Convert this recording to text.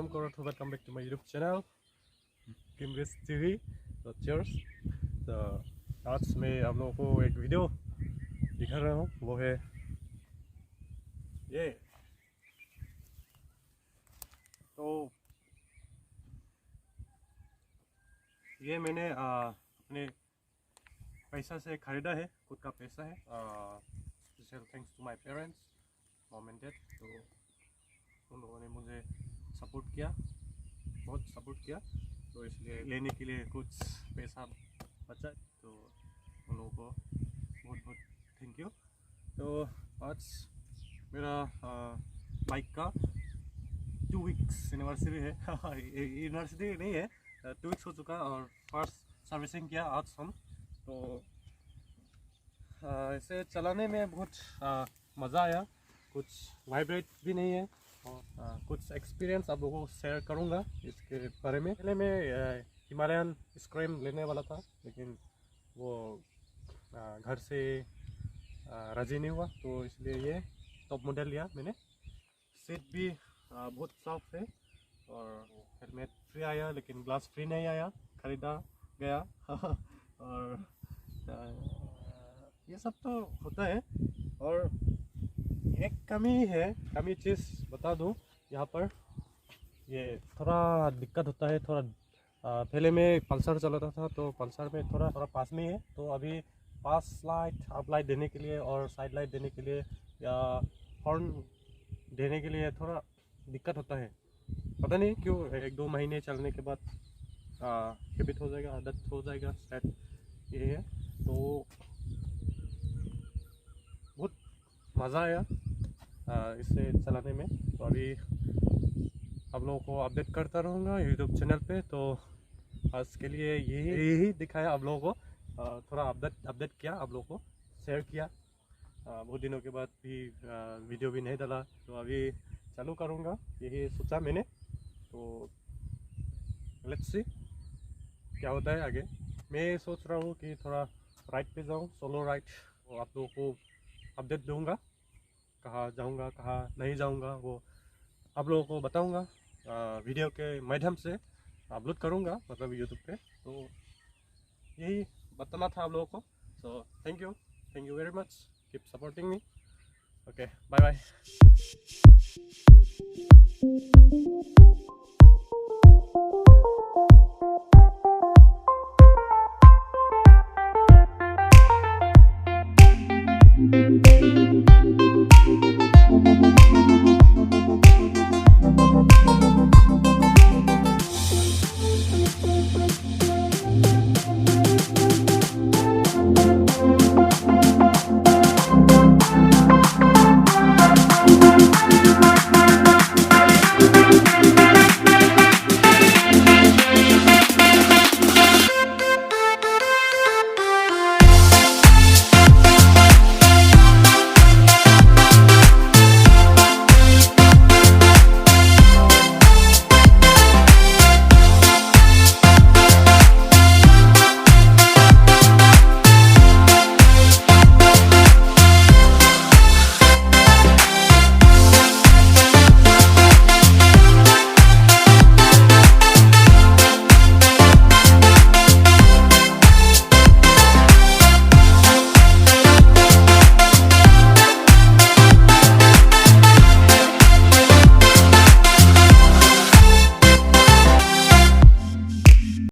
welcome or welcome back to my YouTube channel Kimris TV. So cheers. तो आज मैं आप लोगों को एक वीडियो दिखा रहा हूँ, वो है ये। तो ये मैंने अपने पैसा से खरीदा है, खुद का पैसा है। Special thanks to my parents, mom and dad. तो उन लोगों ने मुझे सपोर्ट किया, बहुत सपोर्ट किया, तो इसलिए लेने के लिए कुछ पैसा बचा, तो उन लोगों को बहुत बहुत थैंक यू। तो आज मेरा बाइक का 2 वीक्स एनिवर्सरी है। यूनिवर्सिटी नहीं है, 2 वीक्स हो चुका और फर्स्ट सर्विसिंग किया आज हम। तो इसे चलाने में बहुत मज़ा आया, कुछ वाइब्रेट भी नहीं है और कुछ एक्सपीरियंस आप लोगों को शेयर करूंगा इसके बारे में। पहले मैं हिमालयन स्क्रेम लेने वाला था, लेकिन वो घर से राजी नहीं हुआ, तो इसलिए ये टॉप मॉडल लिया मैंने। सीट भी बहुत सॉफ्ट है और हेलमेट फ्री आया, लेकिन ग्लास फ्री नहीं आया, खरीदा गया। और ये सब तो होता है। और एक कमी चीज़ बता दूं, यहाँ पर ये थोड़ा दिक्कत होता है। थोड़ा पहले मैं पल्सर चलाता था, तो पल्सर में थोड़ा पास में है, तो अभी पास लाइट, अप लाइट देने के लिए और साइड लाइट देने के लिए या हॉर्न देने के लिए थोड़ा दिक्कत होता है। पता नहीं क्यों, 1-2 महीने चलने के बाद हैबिट हो जाएगा, आदत हो जाएगा शायद, ये है। तो बहुत मज़ा आया इसे चलाने में। तो अभी आप लोगों को अपडेट करता रहूँगा यूट्यूब चैनल पे। तो आज के लिए यही दिखाया आप लोगों को, थोड़ा अपडेट किया, आप लोगों को शेयर किया। बहुत दिनों के बाद भी वीडियो भी नहीं डाला, तो अभी चालू करूँगा, यही सोचा मैंने। तो लेट्स सी क्या होता है आगे। मैं सोच रहा हूँ कि थोड़ा राइड पे जाऊँ, सोलो राइड, तो आप लोगों को अपडेट दूँगा, कहाँ जाऊँगा कहाँ नहीं जाऊँगा वो आप लोगों को बताऊँगा, वीडियो के माध्यम से अपलोड करूँगा, मतलब यूट्यूब पे। तो यही बताना था आप लोगों को। So thank you very much, keep supporting me. Okay, bye bye.